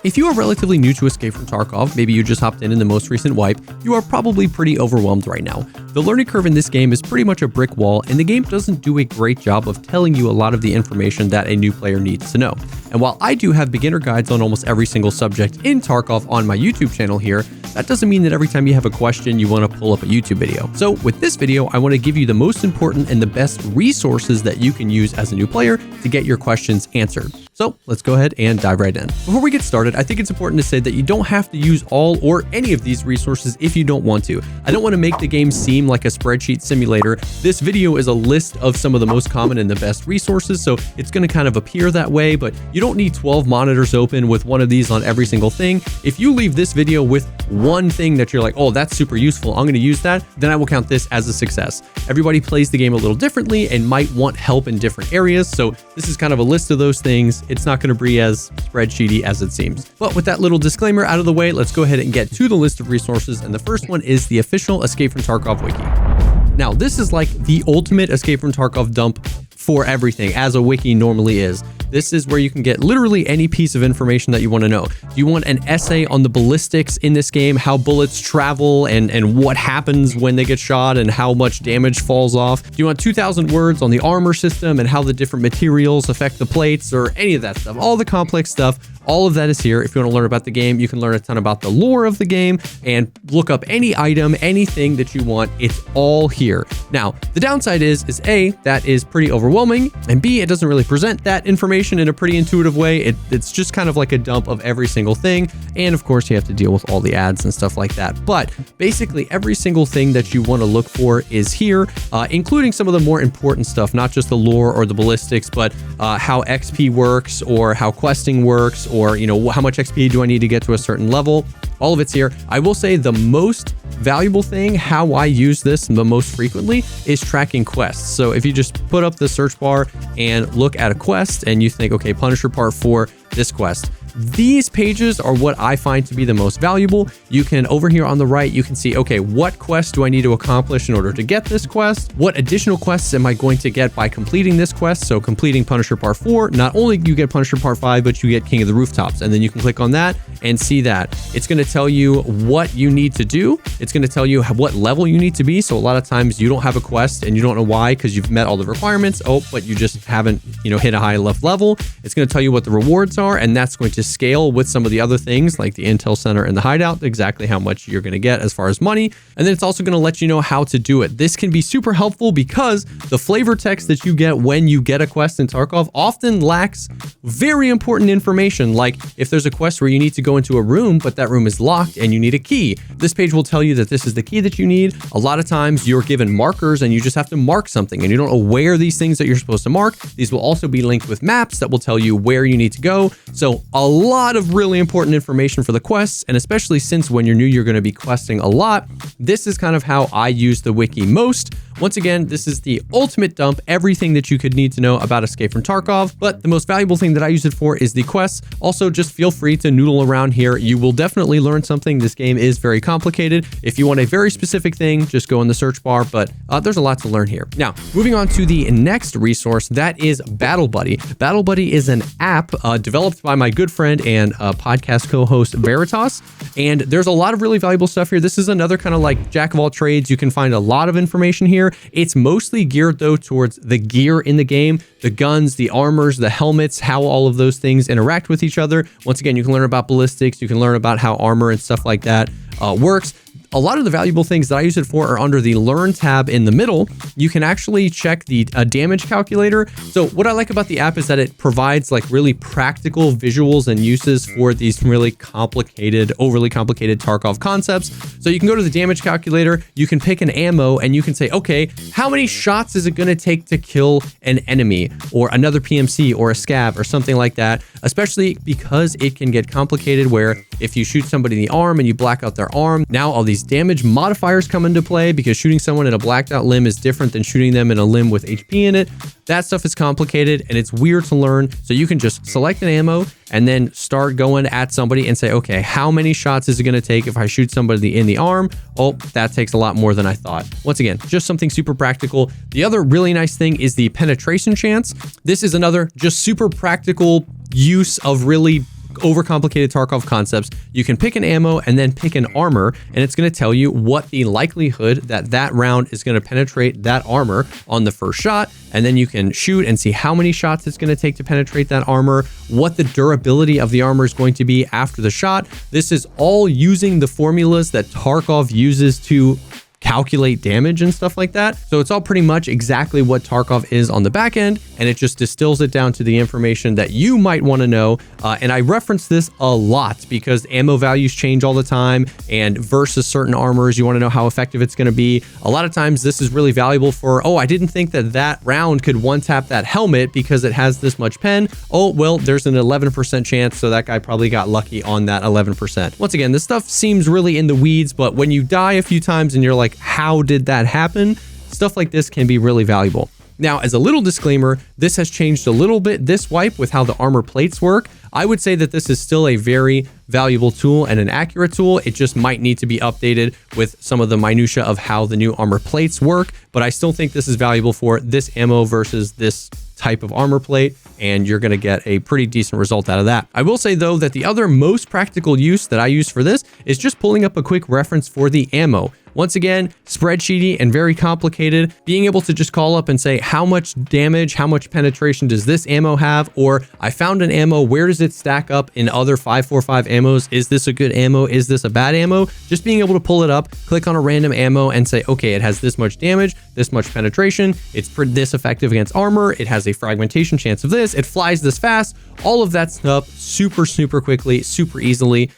If you are relatively new to Escape from Tarkov, maybe you just hopped in the most recent wipe, you are probably pretty overwhelmed right now. The learning curve in this game is pretty much a brick wall, and the game doesn't do a great job of telling you a lot of the information that a new player needs to know. And while I do have beginner guides on almost every single subject in Tarkov on my YouTube channel here, that doesn't mean that every time you have a question, you want to pull up a YouTube video. So with this video, I want to give you the most important and the best resources that you can use as a new player to get your questions answered. So let's go ahead and dive right in. Before we get started, I think it's important to say that you don't have to use all or any of these resources if you don't want to. I don't want to make the game seem like a spreadsheet simulator. This video is a list of some of the most common and the best resources, so it's going to kind of appear that way, but you don't need 12 monitors open with one of these on every single thing. If you leave this video with one thing that you're like, oh, that's super useful, I'm going to use that, then I will count this as a success. Everybody plays the game a little differently and might want help in different areas, so this is kind of a list of those things. It's not going to be as spreadsheety as it seems. But with that little disclaimer out of the way, let's go ahead and get to the list of resources. And the first one is the official Escape from Tarkov Wiki. Now, this is like the ultimate Escape from Tarkov dump for everything, as a wiki normally is. This is where you can get literally any piece of information that you want to know. Do you want an essay on the ballistics in this game, how bullets travel and what happens when they get shot and how much damage falls off? Do you want 2,000 words on the armor system and how the different materials affect the plates, or any of that stuff? All the complex stuff. All of that is here. If you want to learn about the game, you can learn a ton about the lore of the game and look up any item, anything that you want. It's all here. Now, the downside is A, that is pretty overwhelming, and B, it doesn't really present that information in a pretty intuitive way. It's just kind of like a dump of every single thing. And of course, you have to deal with all the ads and stuff like that. But basically, every single thing that you want to look for is here, including some of the more important stuff, not just the lore or the ballistics, but how XP works or how questing works, or how much XP do I need to get to a certain level. All of it's here. I will say the most valuable thing, how I use this the most frequently, is tracking quests. So if you just put up the search bar and look at a quest and you think, okay, Punisher Part 4, this quest. These pages are what I find to be the most valuable. You can, over here on the right, you can see, okay, what quest do I need to accomplish in order to get this quest? What additional quests am I going to get by completing this quest? So completing Punisher Part 4, not only you get Punisher Part 5, but you get King of the Rooftops. And then you can click on that and see that. It's going to tell you what you need to do. It's going to tell you what level you need to be. So a lot of times you don't have a quest and you don't know why, because you've met all the requirements. Oh, but you just haven't, hit a high enough level. It's going to tell you what the rewards are, and that's going to scale with some of the other things like the Intel Center and the Hideout, exactly how much you're going to get as far as money. And then it's also going to let you know how to do it. This can be super helpful because the flavor text that you get when you get a quest in Tarkov often lacks very important information. Like if there's a quest where you need to go into a room, but that room is locked and you need a key, this page will tell you that this is the key that you need. A lot of times you're given markers and you just have to mark something and you don't know where these things that you're supposed to mark. These will also be linked with maps that will tell you where you need to go. So a lot of really important information for the quests, and especially since when you're new, you're going to be questing a lot. This is kind of how I use the wiki most. Once again, this is the ultimate dump, everything that you could need to know about Escape from Tarkov, but the most valuable thing that I use it for is the quests. Also, just feel free to noodle around here. You will definitely learn something. This game is very complicated. If you want a very specific thing, just go in the search bar, but there's a lot to learn here. Now, moving on to the next resource, that is BattleBuddy. BattleBuddy is an app developed by my good friend and podcast co-host Veritas, and there's a lot of really valuable stuff here. This is another kind of like jack of all trades. You can find a lot of information here. It's mostly geared though towards the gear in the game, the guns, the armors, the helmets, how all of those things interact with each other. Once again, you can learn about ballistics, you can learn about how armor and stuff like that works. A lot of the valuable things that I use it for are under the Learn tab in the middle. You can actually check the damage calculator. So what I like about the app is that it provides like really practical visuals and uses for these really complicated, overly complicated Tarkov concepts. So you can go to the damage calculator, you can pick an ammo, and you can say, okay, how many shots is it going to take to kill an enemy or another PMC or a scav or something like that, especially because it can get complicated where if you shoot somebody in the arm and you black out their arm, now all these damage modifiers come into play because shooting someone in a blacked out limb is different than shooting them in a limb with HP in it. That stuff is complicated and it's weird to learn. So you can just select an ammo and then start going at somebody and say, okay, how many shots is it going to take if I shoot somebody in the arm? Oh, that takes a lot more than I thought. Once again, just something super practical. The other really nice thing is the penetration chance. This is another just super practical use of really overcomplicated Tarkov concepts, you can pick an ammo and then pick an armor, and it's going to tell you what the likelihood that that round is going to penetrate that armor on the first shot. And then you can shoot and see how many shots it's going to take to penetrate that armor, what the durability of the armor is going to be after the shot. This is all using the formulas that Tarkov uses to calculate damage and stuff like that. So it's all pretty much exactly what Tarkov is on the back end, and it just distills it down to the information that you might want to know. And I reference this a lot because ammo values change all the time, and versus certain armors, you want to know how effective it's going to be. A lot of times this is really valuable for, oh, I didn't think that that round could one-tap that helmet because it has this much pen. Oh, well, there's an 11% chance, so that guy probably got lucky on that 11%. Once again, this stuff seems really in the weeds, but when you die a few times and you're like, how did that happen? Stuff like this can be really valuable. Now, as a little disclaimer, this has changed a little bit this wipe with how the armor plates work. I would say that this is still a very valuable tool and an accurate tool. It just might need to be updated with some of the minutia of how the new armor plates work, but I still think this is valuable for this ammo versus this type of armor plate, and you're going to get a pretty decent result out of that. I will say though that the other most practical use that I use for this is just pulling up a quick reference for the ammo. Once again, spreadsheety and very complicated. Being able to just call up and say, how much damage, how much penetration does this ammo have? Or I found an ammo, where does it stack up in other 545 ammos? Is this a good ammo? Is this a bad ammo? Just being able to pull it up, click on a random ammo and say, okay, it has this much damage, this much penetration, it's this effective against armor, it has a fragmentation chance of this, it flies this fast, all of that stuff super quickly, super easily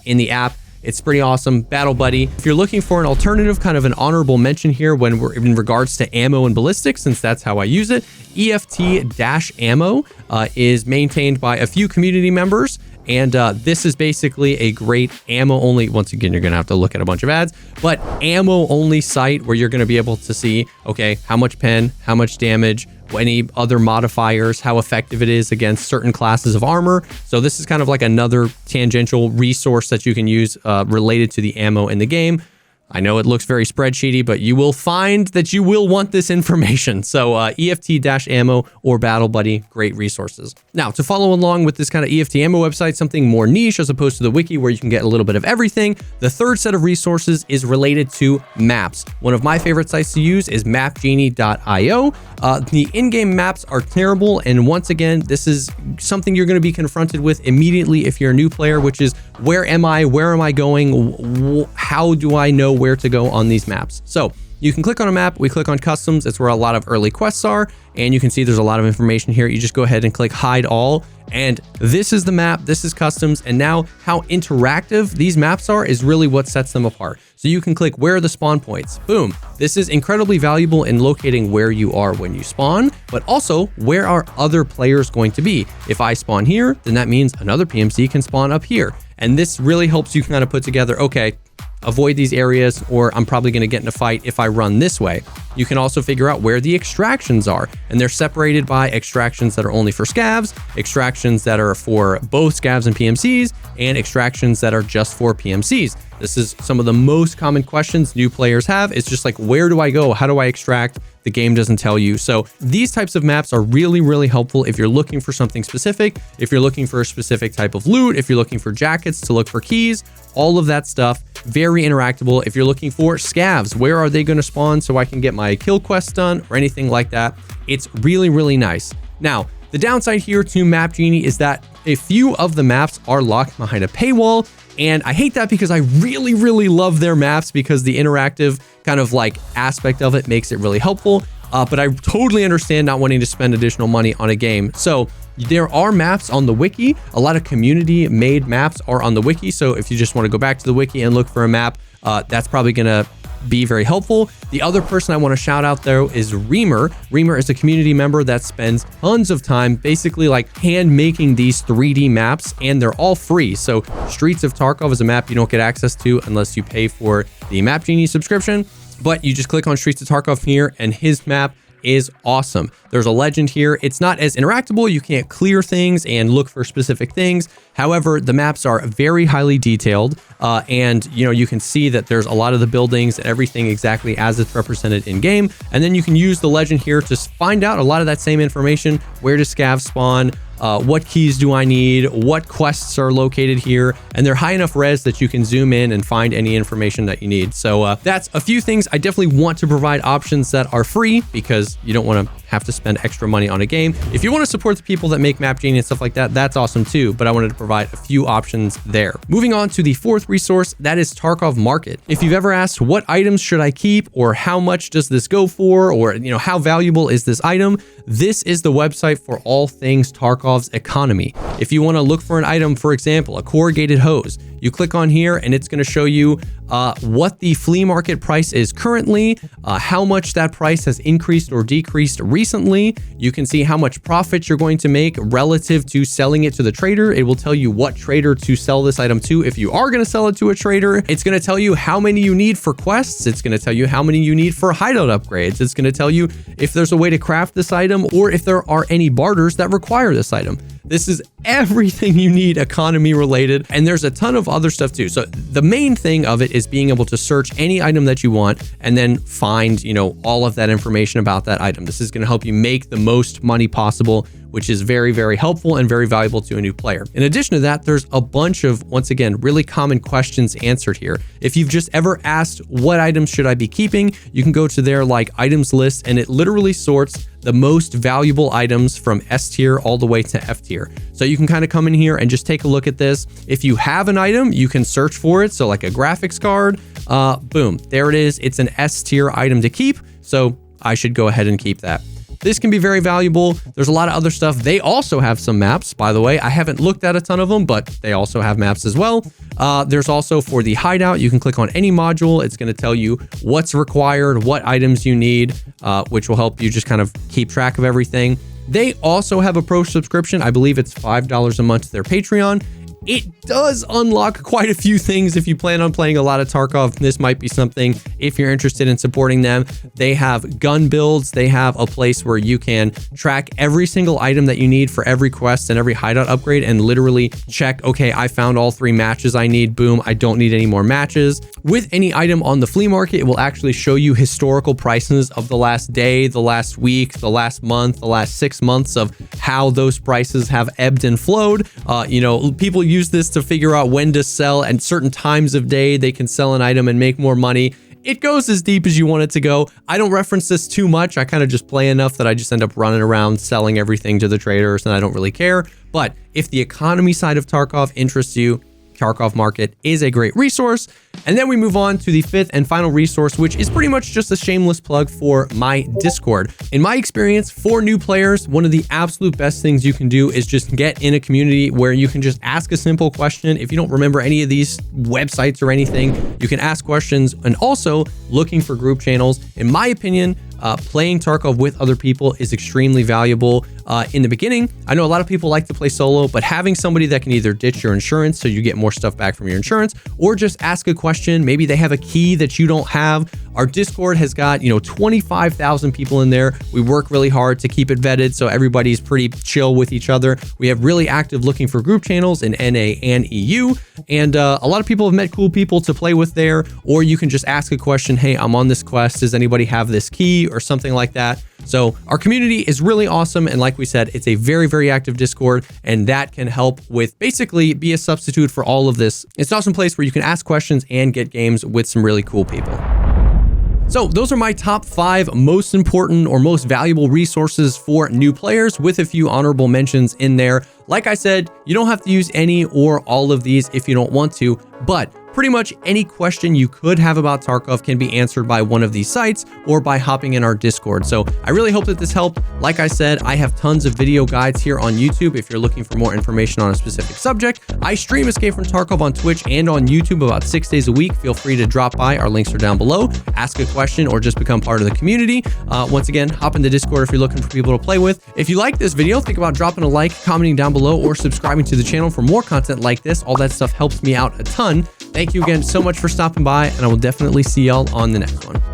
in the app. It's pretty awesome. BattleBuddy. If you're looking for an alternative, kind of an honorable mention here when we're in regards to ammo and ballistics, since that's how I use it, EFT-ammo is maintained by a few community members. And this is basically a great ammo only. Once again, you're going to have to look at a bunch of ads, but ammo only site where you're going to be able to see, okay, how much pen, how much damage, any other modifiers, how effective it is against certain classes of armor. So this is kind of like another tangential resource that you can use related to the ammo in the game. I know it looks very spreadsheety, but you will find that you will want this information. So EFT-ammo or BattleBuddy, great resources. Now, to follow along with this kind of EFT ammo website, something more niche as opposed to the wiki where you can get a little bit of everything, the third set of resources is related to maps. One of my favorite sites to use is Mapgenie.io. The in-game maps are terrible, and once again, this is something you're going to be confronted with immediately if you're a new player, which is, where am I? Where am I going? How do I know where to go on these maps? So you can click on a map, we click on customs, it's where a lot of early quests are, and you can see there's a lot of information here. You just go ahead and click hide all, and this is the map, this is customs, and now how interactive these maps are is really what sets them apart. So you can click where are the spawn points, boom. This is incredibly valuable in locating where you are when you spawn, but also where are other players going to be. If I spawn here, then that means another PMC can spawn up here. And this really helps you kind of put together, okay, avoid these areas, or I'm probably going to get in a fight if I run this way. You can also figure out where the extractions are, and they're separated by extractions that are only for scavs, extractions that are for both scavs and PMCs, and extractions that are just for PMCs. This is some of the most common questions new players have. It's just like, where do I go? How do I extract? The game doesn't tell you. So these types of maps are really helpful if you're looking for something specific, if you're looking for a specific type of loot, if you're looking for jackets to look for keys, all of that stuff. Very interactable. If you're looking for scavs, where are they going to spawn so I can get my kill quest done or anything like that? It's really nice. Now, the downside here to Mapgenie is that a few of the maps are locked behind a paywall, and I hate that because I really love their maps because the interactive kind of like aspect of it makes it really helpful. But I totally understand not wanting to spend additional money on a game. So there are maps on the wiki. A lot of community made maps are on the wiki. So if you just want to go back to the wiki and look for a map, that's probably going to be very helpful. The other person I want to shout out though is Reamer. Reamer is a community member that spends tons of time basically like hand making these 3D maps, and they're all free. So Streets of Tarkov is a map you don't get access to unless you pay for the Mapgenie subscription, but you just click on Streets of Tarkov here and his map is awesome. There's a legend here. It's not as interactable. You can't clear things and look for specific things. However, the maps are very highly detailed, and you can see that there's a lot of the buildings and everything exactly as it's represented in game. And then you can use the legend here to find out a lot of that same information. Where does scavs spawn? what keys do I need, what quests are located here, and they're high enough res that you can zoom in and find any information that you need. So that's a few things. I definitely want to provide options that are free because you don't want to have to spend extra money on a game. If you want to support the people that make Mapgenie and stuff like that, that's awesome too, but I wanted to provide a few options there. Moving on to the fourth resource, that is Tarkov Market. If you've ever asked what items should I keep, or how much does this go for, or how valuable is this item, this is the website for all things Tarkov's economy. If you want to look for an item, for example, a corrugated hose, you click on here and it's going to show you what the flea market price is currently, how much that price has increased or decreased recently. You can see how much profit you're going to make relative to selling it to the trader. It will tell you what trader to sell this item to if you are going to sell it to a trader. It's going to tell you how many you need for quests. It's going to tell you how many you need for hideout upgrades. It's going to tell you if there's a way to craft this item or if there are any barters that require this item. This is everything you need economy related, and there's a ton of other stuff too. So the main thing of it is being able to search any item that you want and then find, all of that information about that item. This is going to help you make the most money possible, which is very, very helpful and very valuable to a new player. In addition to that, there's a bunch of, once again, really common questions answered here. If you've just ever asked what items should I be keeping, you can go to their items list and it literally sorts the most valuable items from S tier all the way to F tier. So you can kind of come in here and just take a look at this. If you have an item, you can search for it. So like a graphics card, boom, there it is. It's an S tier item to keep. So I should go ahead and keep that. This can be very valuable. There's a lot of other stuff. They also have some maps, by the way. I haven't looked at a ton of them, but they also have maps as well. There's also for the hideout, you can click on any module. It's going to tell you what's required, what items you need, which will help you just kind of keep track of everything. They also have a pro subscription. I believe it's $5 a month to their Patreon. It does unlock quite a few things if you plan on playing a lot of Tarkov. This might be something if you're interested in supporting them. They have gun builds. They have a place where you can track every single item that you need for every quest and every hideout upgrade and literally check, okay, I found all 3 matches I need. Boom, I don't need any more matches. With any item on the flea market, it will actually show you historical prices of the last day, the last week, the last month, the last 6 months of how those prices have ebbed and flowed. People use this to figure out when to sell and certain times of day they can sell an item and make more money. It goes as deep as you want it to go. I don't reference this too much. I kind of just play enough that I just end up running around selling everything to the traders and I don't really care. But if the economy side of Tarkov interests you, Tarkov Market is a great resource. And then we move on to the fifth and final resource, which is pretty much just a shameless plug for my Discord. In my experience, for new players, one of the absolute best things you can do is just get in a community where you can just ask a simple question. If you don't remember any of these websites or anything, you can ask questions, and also looking for group channels. In my opinion, playing Tarkov with other people is extremely valuable. In the beginning, I know a lot of people like to play solo, but having somebody that can either ditch your insurance so you get more stuff back from your insurance, or just ask a question, maybe they have a key that you don't have. Our Discord has got, 25,000 people in there. We work really hard to keep it vetted so everybody's pretty chill with each other. We have really active looking for group channels in NA and EU, and a lot of people have met cool people to play with there, or you can just ask a question, hey, I'm on this quest, does anybody have this key, or something like that. So our community is really awesome, and like we said, it's a very, very active Discord, and that can help with basically be a substitute for all of this. It's an awesome place where you can ask questions and get games with some really cool people. So those are my top 5 most important or most valuable resources for new players, with a few honorable mentions in there. Like I said, you don't have to use any or all of these if you don't want to, but pretty much any question you could have about Tarkov can be answered by one of these sites or by hopping in our Discord. So I really hope that this helped. Like I said, I have tons of video guides here on YouTube if you're looking for more information on a specific subject. I stream Escape from Tarkov on Twitch and on YouTube about 6 days a week. Feel free to drop by. Our links are down below. Ask a question or just become part of the community. Once again, hop in the Discord if you're looking for people to play with. If you like this video, think about dropping a like, commenting down below, or subscribing to the channel for more content like this. All that stuff helps me out a ton. Thank you again so much for stopping by, and I will definitely see y'all on the next one.